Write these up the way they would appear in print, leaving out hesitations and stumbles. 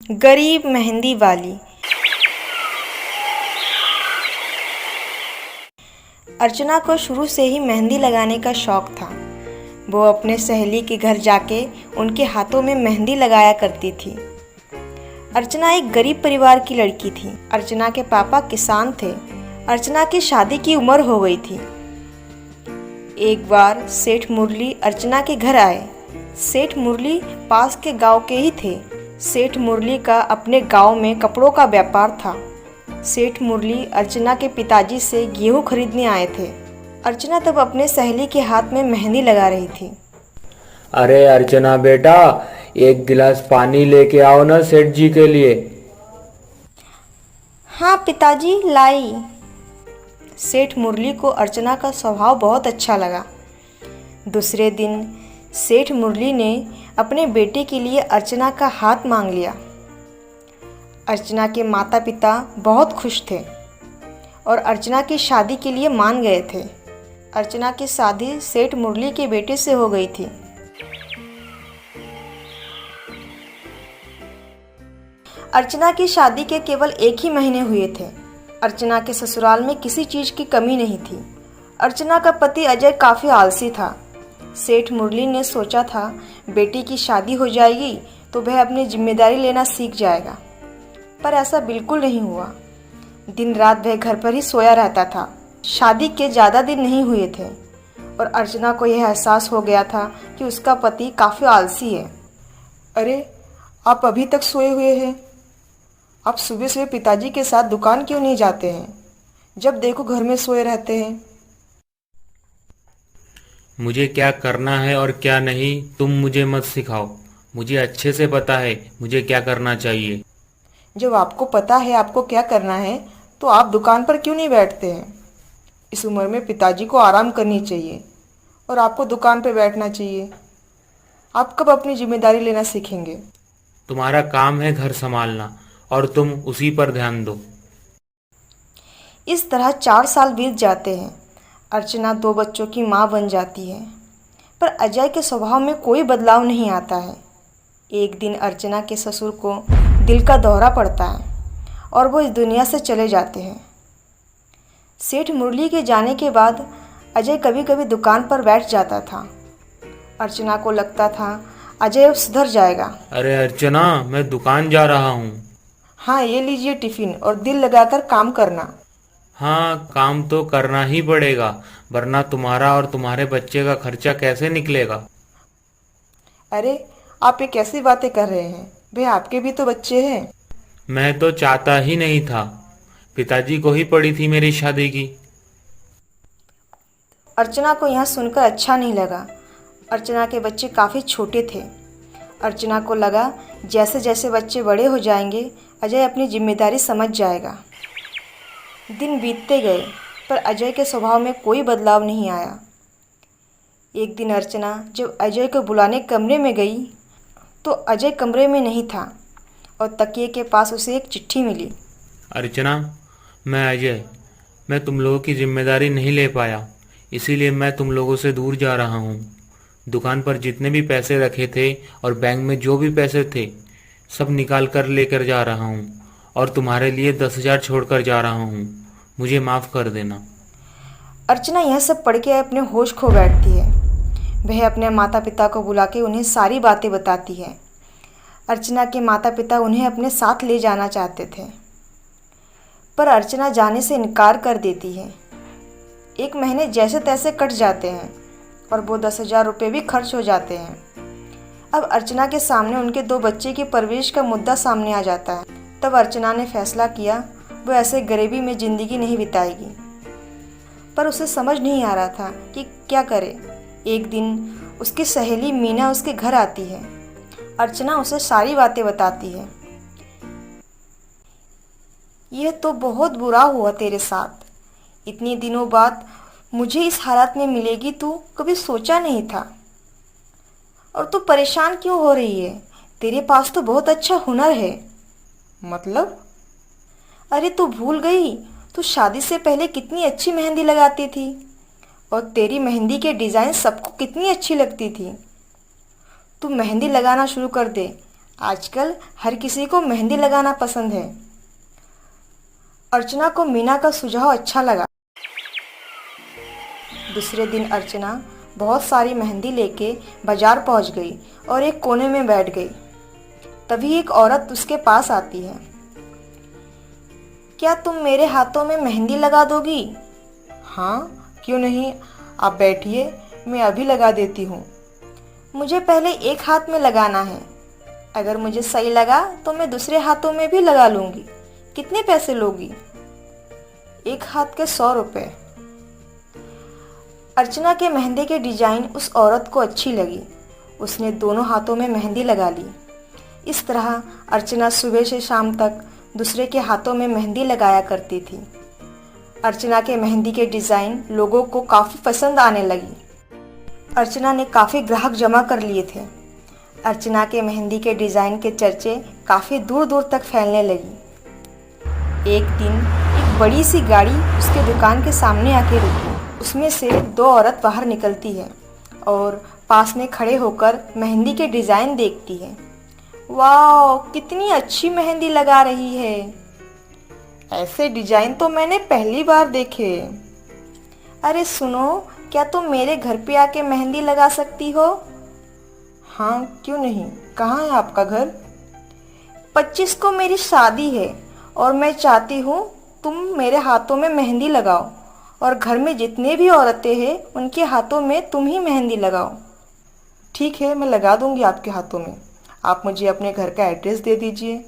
गरीब मेहंदी वाली। अर्चना को शुरू से ही मेहंदी लगाने का शौक़ था। वो अपने सहेली के घर जाके उनके हाथों में मेहंदी लगाया करती थी। अर्चना एक गरीब परिवार की लड़की थी। अर्चना के पापा किसान थे। अर्चना की शादी की उम्र हो गई थी। एक बार सेठ मुरली अर्चना के घर आए। सेठ मुरली पास के गांव के ही थे। सेठ मुरली का अपने गांव में कपड़ों का व्यापार था। सेठ मुरली अर्चना के पिताजी से गेहूं खरीदने आए थे। अर्चना तब अपने सहेली के हाथ में मेहंदी लगा रही थी। अरे अर्चना बेटा, एक गिलास पानी लेके आओ ना सेठ जी के लिए। हाँ पिताजी, लाई। सेठ मुरली को अर्चना का स्वभाव बहुत अच्छा लगा। दूसरे दिन सेठ मुरली ने अपने बेटे के लिए अर्चना का हाथ मांग लिया। अर्चना के माता पिता बहुत खुश थे और अर्चना की शादी के लिए मान गए थे। अर्चना की शादी सेठ मुरली के बेटे से हो गई थी। अर्चना की शादी के केवल 1 ही महीने हुए थे। अर्चना के ससुराल में किसी चीज़ की कमी नहीं थी। अर्चना का पति अजय काफ़ी आलसी था। सेठ मुरली ने सोचा था बेटी की शादी हो जाएगी तो वह अपनी जिम्मेदारी लेना सीख जाएगा, पर ऐसा बिल्कुल नहीं हुआ। दिन रात वह घर पर ही सोया रहता था। शादी के ज़्यादा दिन नहीं हुए थे और अर्चना को यह एहसास हो गया था कि उसका पति काफ़ी आलसी है। अरे, आप अभी तक सोए हुए हैं? आप सुबह सुबह पिताजी के साथ दुकान क्यों नहीं जाते हैं? जब देखो घर में सोए रहते हैं। मुझे क्या करना है और क्या नहीं तुम मुझे मत सिखाओ। मुझे अच्छे से पता है मुझे क्या करना चाहिए। जब आपको पता है आपको क्या करना है तो आप दुकान पर क्यों नहीं बैठते हैं? इस उम्र में पिताजी को आराम करनी चाहिए और आपको दुकान पर बैठना चाहिए। आप कब अपनी जिम्मेदारी लेना सीखेंगे? तुम्हारा काम है घर संभालना और तुम उसी पर ध्यान दो। इस तरह 4 साल बीत जाते हैं। अर्चना 2 बच्चों की माँ बन जाती है, पर अजय के स्वभाव में कोई बदलाव नहीं आता है। एक दिन अर्चना के ससुर को दिल का दौरा पड़ता है और वो इस दुनिया से चले जाते हैं। सेठ मुरली के जाने के बाद अजय कभी कभी दुकान पर बैठ जाता था। अर्चना को लगता था अजय अब सुधर जाएगा। अरे अर्चना, मैं दुकान जा रहा हूँ। हाँ, ये लीजिए टिफ़िन और दिल लगाकर काम करना। हाँ, काम तो करना ही पड़ेगा, वरना तुम्हारा और तुम्हारे बच्चे का खर्चा कैसे निकलेगा। अरे, आप ये कैसी बातें कर रहे हैं? भाई आपके भी तो बच्चे हैं। मैं तो चाहता ही नहीं था, पिताजी को ही पड़ी थी मेरी शादी की। अर्चना को यह सुनकर अच्छा नहीं लगा। अर्चना के बच्चे काफ़ी छोटे थे। अर्चना को लगा जैसे जैसे बच्चे बड़े हो जाएंगे अजय अपनी जिम्मेदारी समझ जाएगा। दिन बीतते गए पर अजय के स्वभाव में कोई बदलाव नहीं आया। एक दिन अर्चना जब अजय को बुलाने कमरे में गई तो अजय कमरे में नहीं था और तकिए के पास उसे एक चिट्ठी मिली। अर्चना, मैं अजय, मैं तुम लोगों की जिम्मेदारी नहीं ले पाया, इसीलिए मैं तुम लोगों से दूर जा रहा हूँ। दुकान पर जितने भी पैसे रखे थे और बैंक में जो भी पैसे थे सब निकाल कर लेकर जा रहा हूँ और तुम्हारे लिए 10,000 छोड़कर जा रहा हूँ। मुझे माफ़ कर देना। अर्चना यह सब पढ़ के अपने होश खो बैठती है। वह अपने माता पिता को बुला के उन्हें सारी बातें बताती है। अर्चना के माता पिता उन्हें अपने साथ ले जाना चाहते थे, पर अर्चना जाने से इनकार कर देती है। 1 महीने जैसे तैसे कट जाते हैं और वो 10,000 रुपये भी खर्च हो जाते हैं। अब अर्चना के सामने उनके 2 बच्चे की परवरिश का मुद्दा सामने आ जाता है। तब अर्चना ने फैसला किया वो ऐसे गरीबी में ज़िंदगी नहीं बिताएगी, पर उसे समझ नहीं आ रहा था कि क्या करे। एक दिन उसकी सहेली मीना उसके घर आती है। अर्चना उसे सारी बातें बताती है। यह तो बहुत बुरा हुआ तेरे साथ। इतने दिनों बाद मुझे इस हालत में मिलेगी तू कभी सोचा नहीं था। और तू परेशान क्यों हो रही है? तेरे पास तो बहुत अच्छा हुनर है। मतलब? अरे तू भूल गई, तू शादी से पहले कितनी अच्छी मेहंदी लगाती थी और तेरी मेहंदी के डिज़ाइन सबको कितनी अच्छी लगती थी। तू मेहंदी लगाना शुरू कर दे, आजकल हर किसी को मेहंदी लगाना पसंद है। अर्चना को मीना का सुझाव अच्छा लगा। दूसरे दिन अर्चना बहुत सारी मेहंदी लेके बाजार पहुंच गई और एक कोने में बैठ गई। तभी एक औरत उसके पास आती है। क्या तुम मेरे हाथों में मेहंदी लगा दोगी? हाँ, क्यों नहीं, आप बैठिए, मैं अभी लगा देती हूँ। मुझे पहले एक हाथ में लगाना है। अगर मुझे सही लगा तो मैं दूसरे हाथों में भी लगा लूँगी। कितने पैसे लोगी? एक हाथ के 100 रुपये। अर्चना के मेहंदी के डिजाइन उस औरत को अच्छी लगी। उसने दोनों हाथों में मेहंदी लगा ली। इस तरह अर्चना सुबह से शाम तक दूसरे के हाथों में मेहंदी लगाया करती थी। अर्चना के मेहंदी के डिज़ाइन लोगों को काफ़ी पसंद आने लगी। अर्चना ने काफ़ी ग्राहक जमा कर लिए थे। अर्चना के मेहंदी के डिज़ाइन के चर्चे काफ़ी दूर दूर तक फैलने लगी। एक दिन एक बड़ी सी गाड़ी उसके दुकान के सामने आके रुकी। उसमें से 2 औरत बाहर निकलती है और पास में खड़े होकर मेहंदी के डिज़ाइन देखती है। वाह, कितनी अच्छी मेहंदी लगा रही है। ऐसे डिजाइन तो मैंने पहली बार देखे। अरे सुनो, क्या तुम मेरे घर पे आके मेहंदी लगा सकती हो? हाँ, क्यों नहीं, कहाँ है आपका घर? 25 को मेरी शादी है और मैं चाहती हूँ तुम मेरे हाथों में मेहंदी लगाओ और घर में जितने भी औरतें हैं उनके हाथों में तुम ही मेहंदी लगाओ। ठीक है, मैं लगा दूंगी आपके हाथों में। आप मुझे अपने घर का एड्रेस दे दीजिए,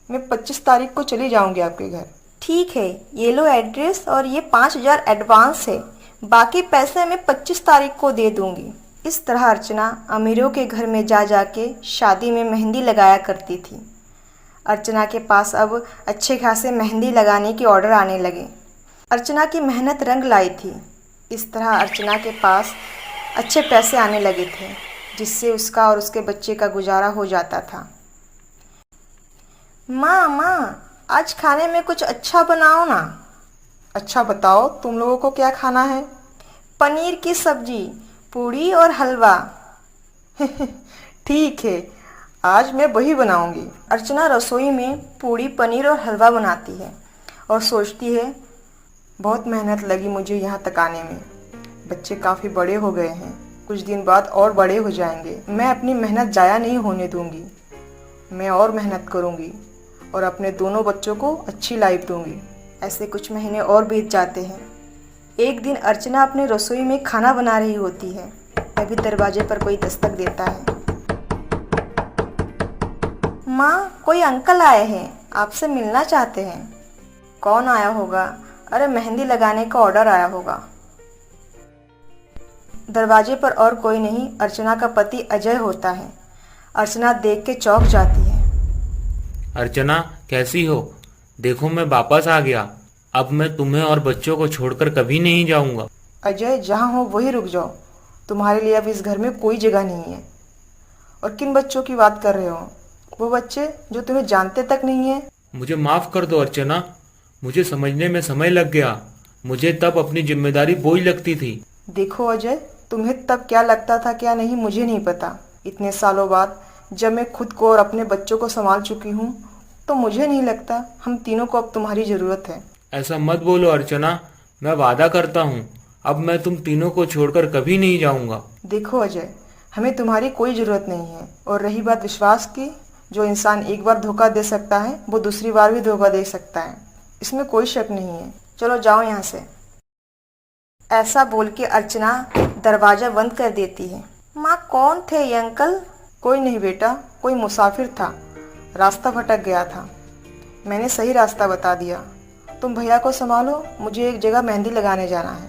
मैं 25 तारीख को चली जाऊंगी आपके घर। ठीक है, ये लो एड्रेस और ये 5000 एडवांस है। बाकी पैसे मैं 25 तारीख को दे दूंगी। इस तरह अर्चना अमीरों के घर में जा जाके शादी में मेहंदी लगाया करती थी। अर्चना के पास अब अच्छे खासे मेहंदी लगाने के ऑर्डर आने लगे। अर्चना की मेहनत रंग लाई थी। इस तरह अर्चना के पास अच्छे पैसे आने लगे थे, जिससे उसका और उसके बच्चे का गुजारा हो जाता था। माँ, आज खाने में कुछ अच्छा बनाओ ना। अच्छा बताओ, तुम लोगों को क्या खाना है? पनीर की सब्जी, पूड़ी और हलवा। ठीक है, आज मैं वही बनाऊंगी। अर्चना रसोई में पूड़ी, पनीर और हलवा बनाती है और सोचती है, बहुत मेहनत लगी मुझे यहाँ तक आने में। बच्चे काफ़ी बड़े हो गए हैं, कुछ दिन बाद और बड़े हो जाएंगे। मैं अपनी मेहनत ज़ाया नहीं होने दूंगी। मैं और मेहनत करूंगी और अपने दोनों बच्चों को अच्छी लाइफ दूंगी। ऐसे कुछ महीने और बीत जाते हैं। एक दिन अर्चना अपने रसोई में खाना बना रही होती है। तभी दरवाजे पर कोई दस्तक देता है। माँ, कोई अंकल आए हैं, आपसे मिलना चाहते हैं। कौन आया होगा? अरे, मेहंदी लगाने का ऑर्डर आया होगा। दरवाजे पर और कोई नहीं, अर्चना का पति अजय होता है। अर्चना देख के चौंक जाती है। अर्चना, कैसी हो? देखो, मैं वापस आ गया। अब मैं तुम्हें और बच्चों को छोड़कर कभी नहीं जाऊंगा। अजय, जहाँ हो वहीं रुक जाओ। तुम्हारे लिए अब इस घर में कोई जगह नहीं है। और किन बच्चों की बात कर रहे हो? वो बच्चे जो तुम्हें जानते तक नहीं है। मुझे माफ कर दो अर्चना, मुझे समझने में समय लग गया। मुझे तब अपनी जिम्मेदारी बोझ लगती थी। देखो अजय, तुम्हें तब क्या लगता था क्या नहीं मुझे नहीं पता। इतने सालों बाद जब मैं खुद को और अपने बच्चों को संभाल चुकी हूँ, तो मुझे नहीं लगता हम तीनों को अब तुम्हारी ज़रूरत है। ऐसा मत बोलो अर्चना, मैं वादा करता हूँ अब मैं तुम तीनों को छोड़कर कभी नहीं जाऊंगा। देखो अजय, हमें तुम्हारी कोई ज़रूरत नहीं है। और रही बात विश्वास की, जो इंसान एक बार धोखा दे सकता है वो दूसरी बार भी धोखा दे सकता है, इसमें कोई शक नहीं है। चलो जाओ यहाँ से। ऐसा बोल के अर्चना दरवाज़ा बंद कर देती है। माँ, कौन थे ये अंकल? कोई नहीं बेटा, कोई मुसाफिर था, रास्ता भटक गया था। मैंने सही रास्ता बता दिया। तुम भैया को संभालो, मुझे एक जगह मेहंदी लगाने जाना है।